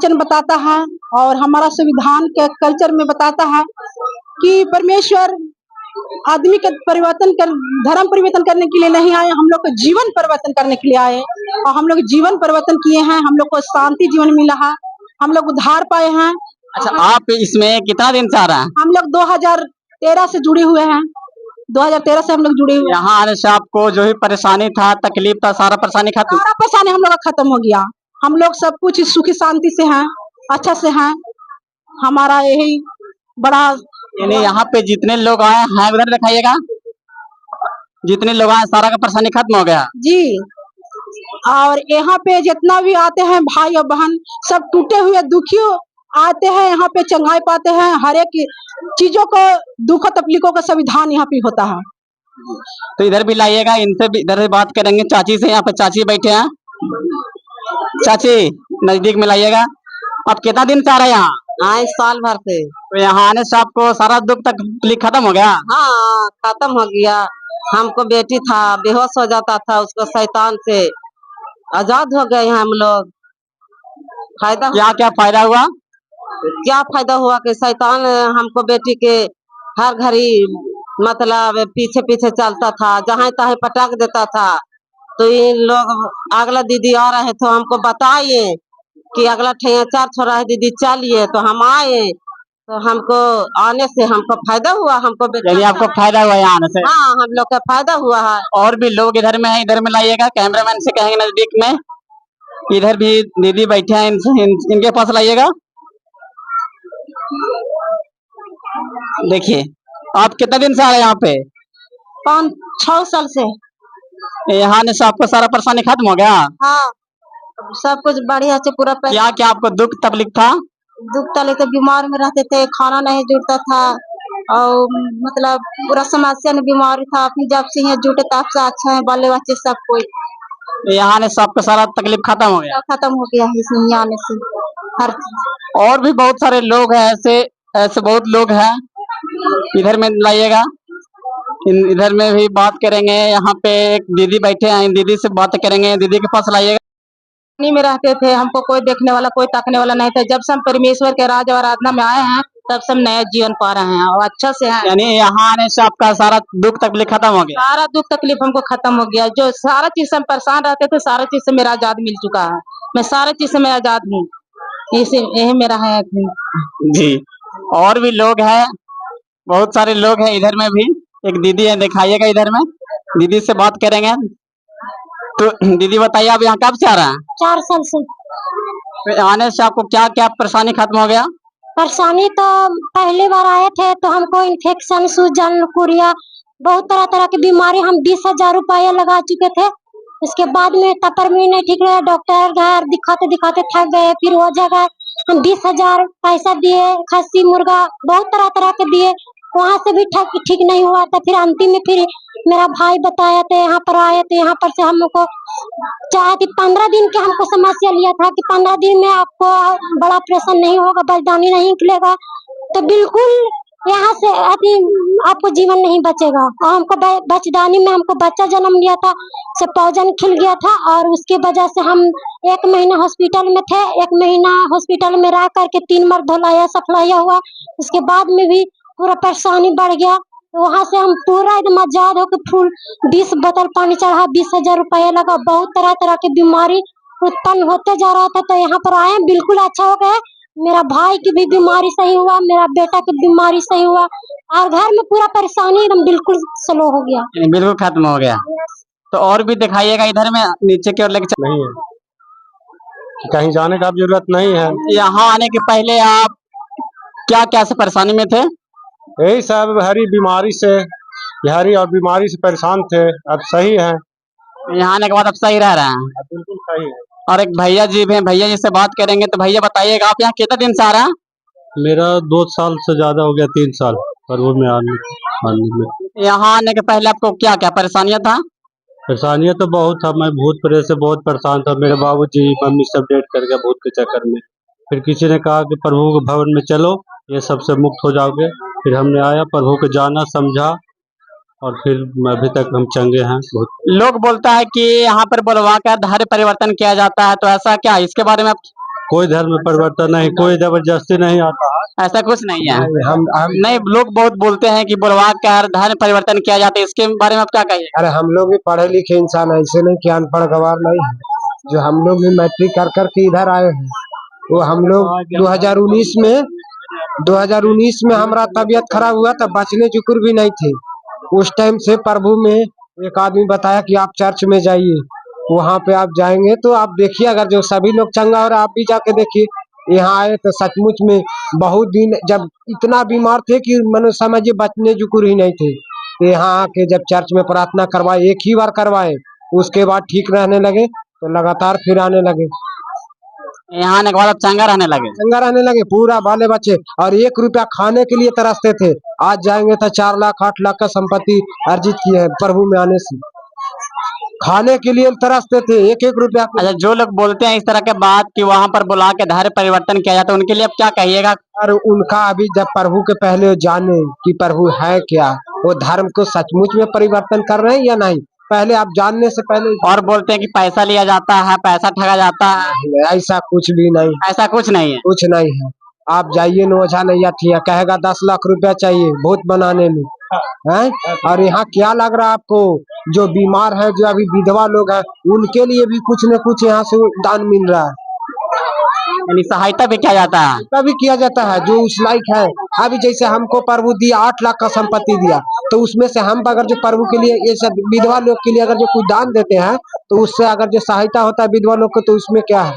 वचन बताता है और हमारा संविधान के कल्चर में बताता है कि परमेश्वर आदमी के परिवर्तन कर धर्म परिवर्तन करने के लिए नहीं आए, हम लोग को जीवन परिवर्तन करने के लिए आए और हम लोग जीवन परिवर्तन किए हैं। हम लोग को शांति जीवन मिला है, हम लोग उद्धार पाए हैं। अच्छा, आप इसमें कितना दिन से आ रहे हैं? हम लोग 2013 से जुड़े हुए हैं, 2013 से हम लोग जुड़े हुए हैं। यहाँ आने से आपको जो भी परेशानी था, तकलीफ था, सारा परेशानी खत्म? सारा परेशानी हम लोग का खत्म हो गया। हम लोग सब कुछ सुखी शांति से हैं, अच्छा से हैं। हमारा यही बड़ा यानी यहाँ पे जितने लोग आए हैं, उधर दिखाइएगा, जितने लोग आए सारा का परेशानी खत्म हो गया जी। और यहाँ पे जितना भी आते हैं भाई और बहन, सब टूटे हुए दुखियों आते हैं, यहाँ पे चंगाई पाते हैं। हर एक चीजों को, दुख तकलीफों का संविधान यहाँ पे होता है। तो इधर भी लाइएगा, इनसे भी इधर से बात करेंगे। चाची से, यहाँ पे चाची बैठे हैं। चाची नजदीक में लाइएगा। आप कितना दिन से आ रहे हैं यहाँ? हाँ, साल भर से। तो यहाँ आने से आपको सारा दुख तकलीफ खत्म हो गया? हाँ, खत्म हो गया। हमको बेटी था, बेहोश हो जाता था, उसको शैतान से आजाद हो गए हैं हम लोग। फायदा क्या क्या फायदा हुआ? क्या फायदा हुआ कि शैतान हमको बेटी के हर घड़ी मतलब पीछे पीछे चलता था, जहाँ तहाँ पटक देता था। तो इन लोग अगला दीदी आ रहे तो हमको बताइए कि अगला ठैया 4 छोरा है दीदी, चलिए। तो हम आए, तो हमको आने से हमको फायदा हुआ। हमको यानी आपको फायदा हुआ यहाँ आने से? हाँ, हम लोग का फायदा हुआ है। और भी लोग इधर में है, इधर में लाइएगा। कैमरामैन से कहेंगे नजदीक में। इधर भी दीदी बैठे हैं, इनके पास लाइएगा। देखिए, आप कितना दिन से आ रहे हैं यहाँ पे? 5-6 साल से। यहाँ आने से आपको सारा परेशानी खत्म हो गया? हाँ, सब कुछ बढ़िया से पूरा। क्या क्या आपको दुख तकलीफ था? दुख तकलीफ तो बीमार में रहते थे, खाना नहीं जुटता था और मतलब पूरा समस्या में बीमारी था। अपनी जब से यहाँ जुटे तब से अच्छा है, बाले बच्चे सब कोई। यहाँ आने से आपका सारा तकलीफ खत्म हो गया? खत्म हो गया है इसमें यहाँ आने से हर चीज। और भी बहुत सारे लोग हैं, ऐसे ऐसे बहुत लोग हैं। इधर में लाइएगा, इधर में भी बात करेंगे। यहाँ पे एक दीदी बैठे हैं, दीदी से बात करेंगे। दीदी के पास लाइएगा। में रहते थे, हमको कोई देखने वाला, कोई ताकने वाला नहीं था। जब से हम परमेश्वर के राज और आराधना में आए हैं, तब से हम नया जीवन पा रहे हैं और अच्छा से हैं। यानी यहाँ आने से आपका सारा दुख तकलीफ खत्म हो गया? सारा दुख तकलीफ हमको खत्म हो गया। जो सारा चीज से हम परेशान रहते थे, सारा चीज से मेरा आजाद मिल चुका है। मैं सारे चीज से मैं आजाद हूँ। यही मेरा है जी। और भी लोग हैं, बहुत सारे लोग हैं। इधर में भी एक दीदी है, दिखाइएगा। इधर में दीदी से बात करेंगे। तो दीदी बताइए, आप यहाँ कब से आ रहे हैं? 4 साल से। तो आने से आपको क्या क्या परेशानी खत्म हो गया? परेशानी तो पहली बार आए थे तो हमको इन्फेक्शन, सूजन, कुरिया, बहुत तरह तरह की बीमारी। हम 20,000 रुपया लगा चुके थे। इसके बाद में तपर में नहीं ठीक रहा, डॉक्टर घर दिखाते दिखाते थक गए। फिर वो जगह हम 20,000 पैसा दिए, खस्सी मुर्गा बहुत तरह तरह के दिए, वहाँ से भी ठीक नहीं हुआ था। फिर अंतिम में फिर मेरा भाई बताया था, यहाँ पर आए थे। यहाँ पर से हमको चाहती 15 दिन के हमको समस्या लिया था कि 15 दिन में आपको बड़ा ऑपरेशन नहीं होगा, बचदानी नहीं निकलेगा, तो बिल्कुल यहाँ से आपको जीवन नहीं बचेगा। और हमको बचदानी में हमको बच्चा जन्म लिया था, से पौजन खिल गया था और उसके वजह से हम 1 महीना हॉस्पिटल में थे। 1 महीना हॉस्पिटल में रह करके 3 बार धुलाया सफलाया हुआ। उसके बाद में भी पूरा परेशानी बढ़ गया। तो वहाँ से हम पूरा एकदम आजाद होकर फुल 20 बोतल पानी चढ़ा, 20,000 रुपया लगा। बहुत तरह तरह की बीमारी उत्पन्न होते जा रहा था, तो यहाँ पर आए बिल्कुल अच्छा हो गया। मेरा भाई की भी बीमारी सही हुआ, मेरा बेटा की बीमारी सही हुआ और घर में पूरा परेशानी एकदम बिल्कुल स्लो हो गया, बिल्कुल खत्म हो गया। तो और भी दिखाइएगा। इधर में नीचे की ओर लेके नहीं है, कहीं जाने का जरूरत नहीं है। यहाँ आने के पहले आप क्या क्या से परेशानी में थे? यही सब हरी बीमारी से, हरी और बीमारी से परेशान थे। अब सही है, यहाँ आने के बाद अब सही रह रहे हैं? बिल्कुल सही है। और एक भैया जी भी हैं, भैया जी से बात करेंगे। तो भैया बताइएगा, आप यहाँ कितना दिन से आ रहे हैं? मेरा 2 साल से ज्यादा हो गया, 3 साल पर वो में आने में। यहाँ आने के पहले आपको क्या क्या परेशानियाँ था? परेशानियाँ तो बहुत था। मैं भूत प्रेत से बहुत परेशान था। मेरे बाबूजी मम्मी सब डेट कर गया भूत के चक्कर में। फिर किसी ने कहा कि प्रभु के भवन में चलो, ये सबसे मुक्त हो जाओगे। फिर हमने आया, प्रभु को जाना समझा और फिर अभी तक हम चंगे हैं। लोग बोलता है कि यहाँ पर बुलवा कर धर्म परिवर्तन किया जाता है, तो ऐसा क्या? इसके बारे में आप कोई धर्म में परिवर्तन नहीं, कोई जबरदस्ती नहीं आता है। ऐसा कुछ नहीं है। हम नहीं, लोग बहुत बोलते हैं कि बुलवा कर धर्म परिवर्तन किया जाता है, इसके बारे में आप क्या कहिए? अरे हम लोग भी पढ़े लिखे इंसान हैं, ऐसे नहीं कि अनपढ़ गवार नहीं है। जो हम लोग भी मैट्रिक कर करके इधर आए हैं, वो हम लोग 2019 में हमारा तबीयत खराब हुआ तब बचने जुकुर भी नहीं थे। उस टाइम से प्रभु में एक आदमी बताया कि आप चर्च में जाइए, वहाँ पे आप जाएंगे तो आप देखिए, अगर जो सभी लोग चंगा हो रहा आप भी जाके देखिए। यहाँ आए तो सचमुच में बहुत दिन जब इतना बीमार थे कि मनो समझिए बचने जुकुर ही नहीं थे, तो यहाँ आके जब चर्च में प्रार्थना करवाए, एक ही बार करवाए, उसके बाद ठीक रहने लगे तो लगातार फिर आने लगे, यहाँ आने के बाद आप चंगा रहने लगे। चंगा रहने लगे पूरा बाले बच्चे। और 1 रुपया खाने के लिए तरसते थे, आज जाएंगे तो 4 लाख 8 लाख का संपत्ति अर्जित किए हैं प्रभु में आने से। खाने के लिए तरसते थे 1-1 रुपया के। अच्छा, जो लोग बोलते हैं इस तरह के बात कि वहाँ पर बुला के धर्म परिवर्तन किया जाता है, उनके लिए आप क्या कहिएगा? और उनका अभी जब प्रभु के पहले जाने कि प्रभु है क्या, वो धर्म को सचमुच में परिवर्तन कर रहे हैं या नहीं, पहले आप जानने से पहले। और बोलते हैं कि पैसा लिया जाता है, पैसा ठगा जाता है। ऐसा कुछ भी नहीं, ऐसा कुछ नहीं है। कुछ नहीं है। आप जाइए नोझा नहीं ठिया कहेगा 10 लाख रुपया चाहिए भूत बनाने में है। और यहाँ क्या लग रहा है आपको, जो बीमार है, जो अभी विधवा लोग हैं, उनके लिए भी कुछ न कुछ यहाँ से दान मिल रहा है, यानी सहायता भी किया जाता है। तभी किया जाता है जो उस लायक है। अभी जैसे हमको प्रभु दिया 8 लाख का संपत्ति दिया, तो उसमें से हम अगर जो प्रभु के लिए, ये सब विधवा लोग के लिए अगर जो कुछ दान देते हैं, तो उससे अगर जो सहायता होता है विधवा लोग को, तो उसमें क्या है,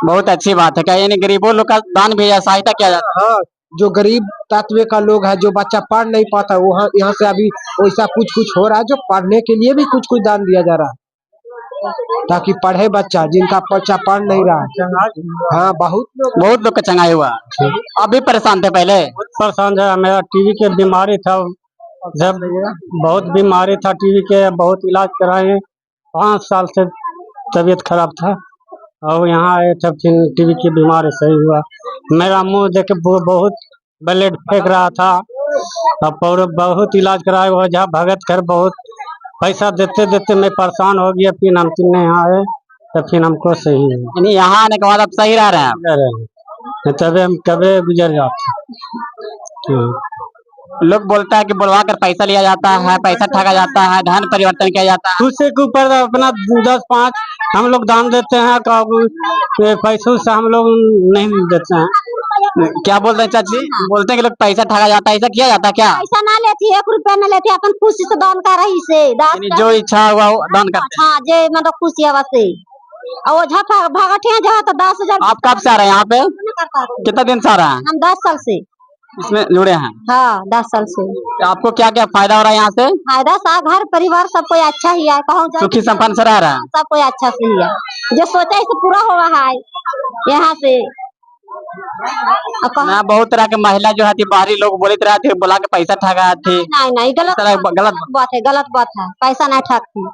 बहुत अच्छी बात है। क्या यानी गरीबों लोग का दान भी सहायता किया जाता है? हाँ, जो गरीब तत्व का लोग है, जो बच्चा पढ़ नहीं पाता, वहाँ यहाँ से अभी वैसा कुछ कुछ हो रहा है, जो पढ़ने के लिए भी कुछ कुछ दान दिया जा रहा है, ताकि पढ़े बच्चा, जिनका बच्चा पढ़ नहीं रहा है। हाँ, बहुत लोग का चंगाई हुआ। अभी परेशान थे पहले? परेशान है, मेरा टीवी के बीमारी था, जब बहुत बीमारी था टीवी के, बहुत इलाज कराए, 5 साल से तबीयत खराब था, और यहाँ आए तब फिर टीवी की बीमारी सही हुआ। मेरा मुंह देख के बहुत ब्लड फेंक रहा था, और बहुत इलाज कराए, वजह भगत कर बहुत पैसा देते देते मैं परेशान हो गया, फिर हम तीन यहाँ आए तब फिर हमको सही है। यानी यहाँ आने के बाद आप सही रह रहे हैं? तबे हम कभी गुजर जाते। लोग बोलता है कि बुलवा कर पैसा लिया जाता है, पैसा ठगा जाता है, धर्म परिवर्तन किया जाता है। दूसरे के ऊपर अपना 10-5 हम लोग दान देते हैं, पैसों से हम लोग नहीं देते हैं। क्या बोलते हैं चाची? बोलते हैं कि लोग पैसा ठगा जाता है, ऐसा किया जाता है क्या? पैसा ना लेती, 1 रुपया ना लेती, अपन खुशी से दान कर रही से यानी जो इच्छा हुआ वो दान करते हैं। हाँ, जे मतलब खुशी हवा से। और वो झपा भागटे जहाँ तो 10,000। आप कब से आ रहे हैं यहाँ पे? कितना दिन से आ रहे हैं? हम 10 साल से इसमें जुड़े हैं? हाँ, 10 साल से। आपको क्या क्या फायदा हो रहा है यहाँ से? फायदा सा घर परिवार सब कोई अच्छा ही है, कहूँ सुखी संपन्न से रह रहा है? सब कोई अच्छा से ही है, जो सोचा है पूरा हुआ है यहाँ से। मैं बहुत तरह के महिला जो है बाहरी लोग बोले रहे थे, बुला के पैसा ठगा थी। नहीं, गलत बात है, गलत बात है, पैसा नहीं ठगती।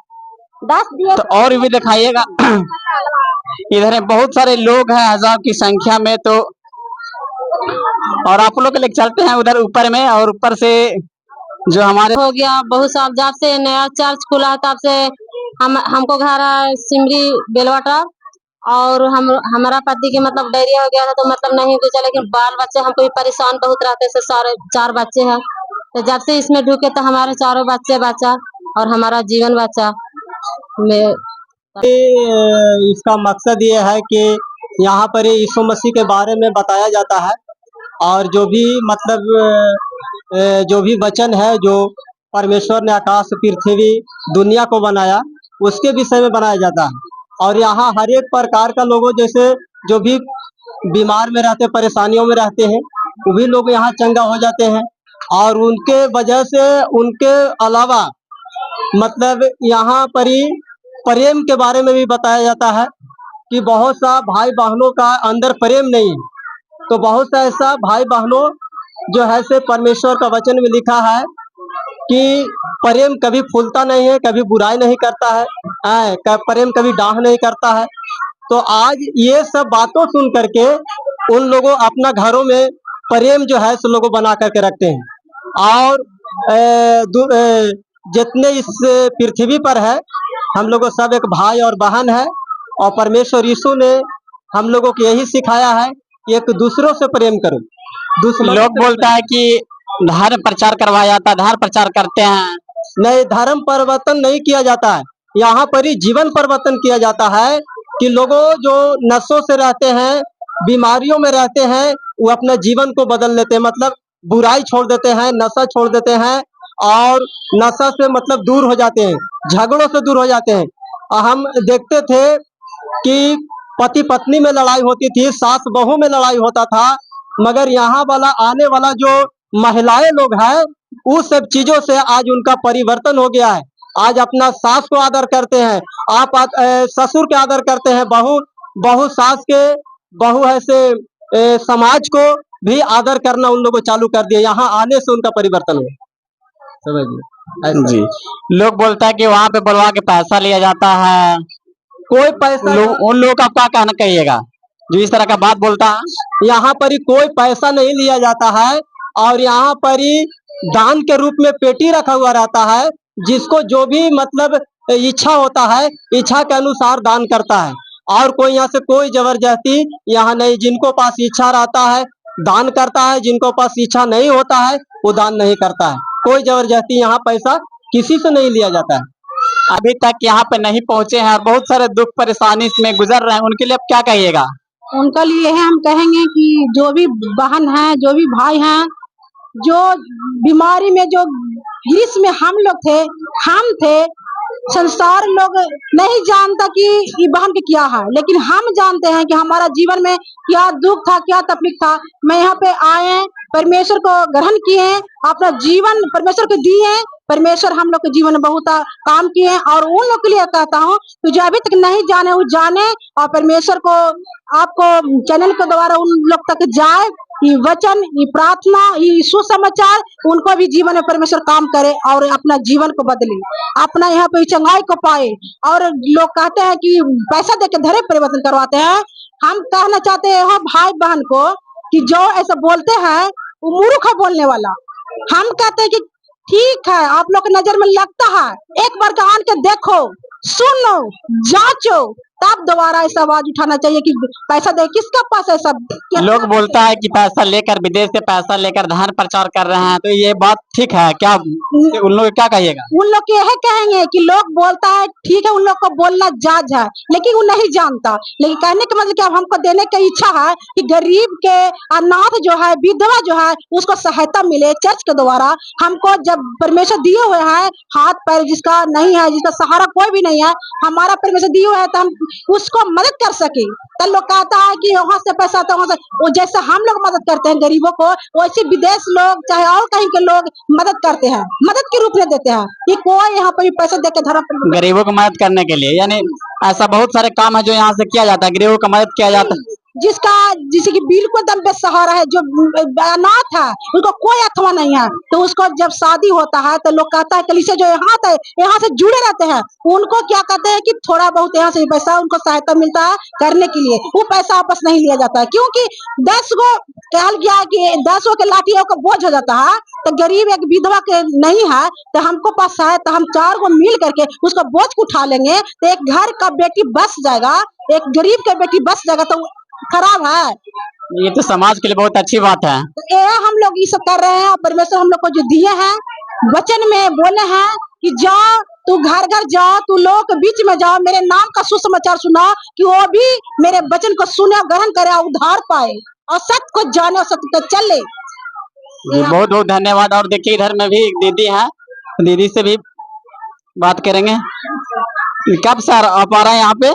10 दिए तो और भी दिखाइएगा। इधर बहुत सारे लोग हैं 1000 की संख्या में, तो और आप लोग के लिए चलते हैं उधर ऊपर में, और ऊपर से जो हमारे हो गया बहुत साल, जब से नया चर्च खुला है तब से हमको घर है सिमरी बेलवाटा, और हमारा पति के मतलब डायरिया हो गया था, तो मतलब नहीं गुजरा, लेकिन बाल बच्चे हमको भी परेशान बहुत रहते से, सारे 4 बच्चे हैं, तो जब से इसमें ढुके तो हमारे 4 बच्चे बचा और हमारा जीवन बचा। इसका मकसद ये है कि यहाँ पर यीशु मसीह के बारे में बताया जाता है, और जो भी मतलब जो भी वचन है, जो परमेश्वर ने आकाश पृथ्वी दुनिया को बनाया, उसके विषय में बनाया जाता है। और यहाँ हर एक प्रकार का लोगों, जैसे जो भी बीमार में रहते, परेशानियों में रहते हैं, वो भी लोग यहाँ चंगा हो जाते हैं। और उनके वजह से, उनके अलावा मतलब यहाँ पर ही प्रेम के बारे में भी बताया जाता है कि बहुत सा भाई बहनों का अंदर प्रेम नहीं है, तो बहुत सा ऐसा भाई बहनों जो है से परमेश्वर का वचन में लिखा है कि प्रेम कभी फूलता नहीं है, कभी बुराई नहीं करता है, प्रेम कभी डाह नहीं करता है। तो आज ये सब बातों सुन करके उन लोगों अपना घरों में प्रेम जो है सो लोगों बना करके रखते हैं। और जितने इस पृथ्वी पर है, हम लोगों सब एक भाई और बहन है, और परमेश्वर यीशु ने हम लोगों को यही सिखाया है कि एक दूसरों से प्रेम करो। लोग बोलता है कि धर्म प्रचार करवाया जाता है, धर्म प्रचार करते हैं। नहीं, धर्म परिवर्तन नहीं किया जाता है, यहाँ पर ही जीवन परिवर्तन किया जाता है कि लोगों जो नशों से रहते हैं, बीमारियों में रहते हैं, वो अपना जीवन को बदल लेते हैं, मतलब बुराई छोड़ देते हैं, नशा छोड़ देते हैं और नशा से मतलब दूर हो जाते हैं, झगड़ों से दूर हो जाते हैं। हम देखते थे कि पति पत्नी में लड़ाई होती थी, सास बहू में लड़ाई होता था, मगर यहाँ वाला आने वाला जो महिलाएं लोग हैं उस सब चीजों से आज उनका परिवर्तन हो गया है। आज अपना सास को आदर करते हैं, आप ससुर के आदर करते हैं, बहू बहू सास के, बहू ऐसे समाज को भी आदर करना उन लोगों को चालू कर दिया। यहाँ आने से उनका परिवर्तन हुआ, समझिए जी। लोग बोलता है कि वहाँ पे बुलवा के पैसा लिया जाता है। कोई पैसा उन लोगों का क्या कहना कहिएगा जो इस तरह का बात बोलता है? यहाँ पर ही कोई पैसा नहीं लिया जाता है और यहाँ पर ही दान के रूप में पेटी रखा हुआ रहता है, जिसको जो भी मतलब इच्छा होता है, इच्छा के अनुसार दान करता है और कोई यहाँ से कोई जबरदस्ती यहाँ नहीं। जिनको पास इच्छा रहता है दान करता है, जिनको पास इच्छा नहीं होता है वो दान नहीं करता है। कोई जबरदस्ती यहाँ पैसा किसी से नहीं लिया जाता है। अभी तक यहाँ पे नहीं पहुंचे हैं और बहुत सारे दुख परेशानी में गुजर रहे हैं, उनके लिए अब क्या कहिएगा? उनका लिए है हम कहेंगे कि जो भी बहन है, जो भी भाई हैं, जो बीमारी में जो जिसमें हम लोग थे, हम थे, संसार लोग नहीं जानता कि ये बहन के क्या है, लेकिन हम जानते हैं कि हमारा जीवन में क्या दुख था, क्या तकलीफ था। मैं यहाँ पे आए, परमेश्वर को ग्रहण किए, अपना जीवन परमेश्वर को दिए, परमेश्वर हम लोग के जीवन में बहुत काम किए और उन लोग के लिए कहता हूँ तो जो अभी तक नहीं जाने वो जाने और परमेश्वर को आपको चैनल के द्वारा उन लोग तक जाए, ये वचन, ये प्रार्थना, ये सुसमाचार उनको भी जीवन में परमेश्वर काम करे और अपना जीवन को बदले, अपना यहाँ पे चंगाई को पाए। और लोग कहते हैं कि पैसा देके धर्म परिवर्तन करवाते हैं। हम कहना चाहते हैं भाई बहन को कि जो ऐसा बोलते हैं वो मूर्ख है बोलने वाला। हम कहते हैं कि ठीक है, आप लोग की नजर में लगता है, एक बार कान के देखो, सुनो, जांचो, तब दोबारा ऐसा आवाज उठाना चाहिए कि पैसा दे। किसका पास है सब? लोग बोलता है कि पैसा लेकर, विदेश से पैसा लेकर धर्म प्रचार कर रहे हैं, तो ये बात ठीक है क्या? उन लोग क्या कहिएगा? उन लोग यह कहेंगे कि लोग बोलता है ठीक है, उन लोग को बोलना जायज है, लेकिन वो नहीं जानता। लेकिन कहने का मतलब कि अब हमको देने की इच्छा है कि गरीब के, अनाथ जो है, विधवा जो है, उसको सहायता मिले चर्च के द्वारा। हमको जब परमेश्वर दिए हुए हैं हाथ पैर, जिसका नहीं है, जिसका सहारा कोई भी नहीं है, हमारा परमेश्वर दिए हुए है तो हम उसको मदद कर सके। तो लोग कहता है कि वहां से पैसा आता, वहां से, वो जैसे हम लोग मदद करते हैं गरीबों को, वैसे विदेश लोग चाहे और कहीं के लोग मदद करते हैं, मदद के रूप में देते हैं। कि कोई यहाँ पे पैसा दे के धर्म गरीबों को मदद करने के लिए, यानी ऐसा बहुत सारे काम है जो यहाँ से किया जाता है, गरीबों का मदद किया जाता है। जिसका जिसे कि बिल्कुल दम बेसहारा है, जो अनाथ है, उसको कोई अथवा नहीं है, तो उसको जब शादी होता है तो लोग कहता है कलीसिया जो यहाँ से जुड़े रहते हैं, उनको क्या कहते हैं कि थोड़ा बहुत यहाँ से पैसा उनको सहायता मिलता है करने के लिए, वो पैसा वापस नहीं लिया जाता है। क्योंकि 10 गो कहल गया कि 10 गो के लाठियों का बोझ हो जाता है, तो गरीब एक विधवा के नहीं है तो हमको पास है तो हम 4 गो मिल करके उसका बोझ को उठा लेंगे, तो एक घर का बेटी बस जाएगा, एक गरीब का बेटी बस जाएगा, तो खराब है। ये तो समाज के लिए बहुत अच्छी बात है। तो ये हम लोग ये सब कर रहे हैं। परमेश्वर हम लोग को जो दिए हैं, वचन में बोले हैं कि जाओ, तू घर घर जाओ, तू लोगों के बीच में जाओ, मेरे नाम का सुसमाचार सुनाओ कि वो भी मेरे वचन को सुने, ग्रहण करे, उद्धार पाए और सत्य को जाने और सत्य को चले। बहुत बहुत धन्यवाद। और देखिए इधर में भी एक दीदी है, दीदी से भी बात करेंगे। कब से आप आ रहे हैं यहाँ पे?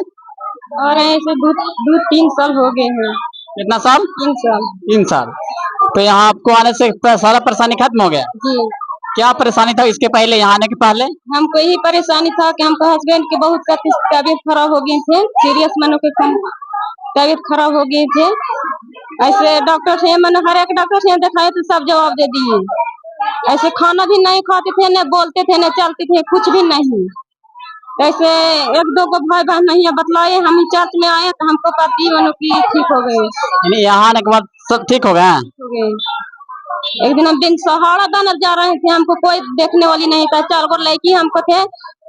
और ऐसे 2-3 साल हो गए हैं। कितना साल? 3 साल। 3 साल। तो यहाँ आपको आने से सारा परेशानी खत्म हो गया? जी। क्या परेशानी था इसके पहले, यहाँ आने के पहले? हमको यही परेशानी था कि हमको हस्बैंड के बहुत तबीयत खराब हो गई थे, सीरियस मानो के तबीयत खराब हो गई थे। ऐसे डॉक्टर से मैंने हर एक डॉक्टर से दिखाए तो सब जवाब दे दिए। ऐसे खाना भी नहीं खाते थे, न बोलते थे, न चलते थे, कुछ भी नहीं। ऐसे 1-2 को भाई बहन नहीं बतलाए, हम चर्च में आए तो हमको पति मनो की ठीक हो गए। यहाँ आने के बाद सब ठीक हो गए? एक दिन हम बिन सहारा दानव जा रहे थे, हमको कोई देखने वाली नहीं था, 4 गो लड़की हमको थे,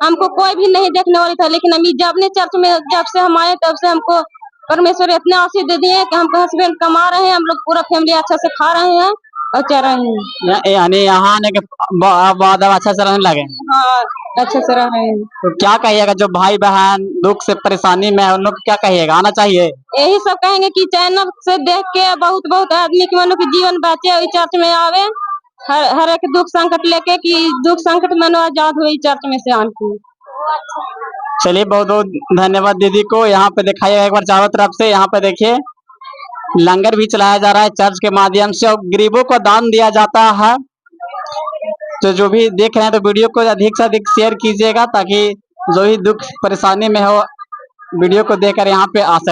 हमको कोई भी नहीं देखने वाली था। लेकिन हम जब ने चर्च में जब से हम आए तब से हमको परमेश्वर इतने आशीष दे दिए कि हमको हस्बैंड कमा रहे हैं, हम लोग पूरा फैमिली अच्छा से खा रहे हैं और चल रहे हैं। यानी यहाँ आने के बाद अब अच्छा से रहने लगे। हाँ, अच्छे से रह रहे हैं। तो क्या कहिएगा जो भाई बहन दुख से परेशानी में है उन लोग को क्या कहिएगा, आना चाहिए? यही सब कहेंगे कि चैनल से देख के बहुत बहुत आदमी के मनो की जीवन बचे, इस चर्च में आवे, हर एक दुख संकट लेके कि दुख संकट मनो आजाद हुई चर्च में से आने। चलिए बहुत बहुत धन्यवाद दीदी को। यहाँ पे दिखाइएगा एक बार चारों तरफ से। यहाँ पे देखिए लंगर भी चलाया जा रहा है चर्च के माध्यम से और गरीबों को दान दिया जाता है। तो जो भी देख रहे हैं तो वीडियो को अधिक से अधिक शेयर कीजिएगा ताकि जो भी दुख परेशानी में हो वीडियो को देखकर यहाँ पे आ सके।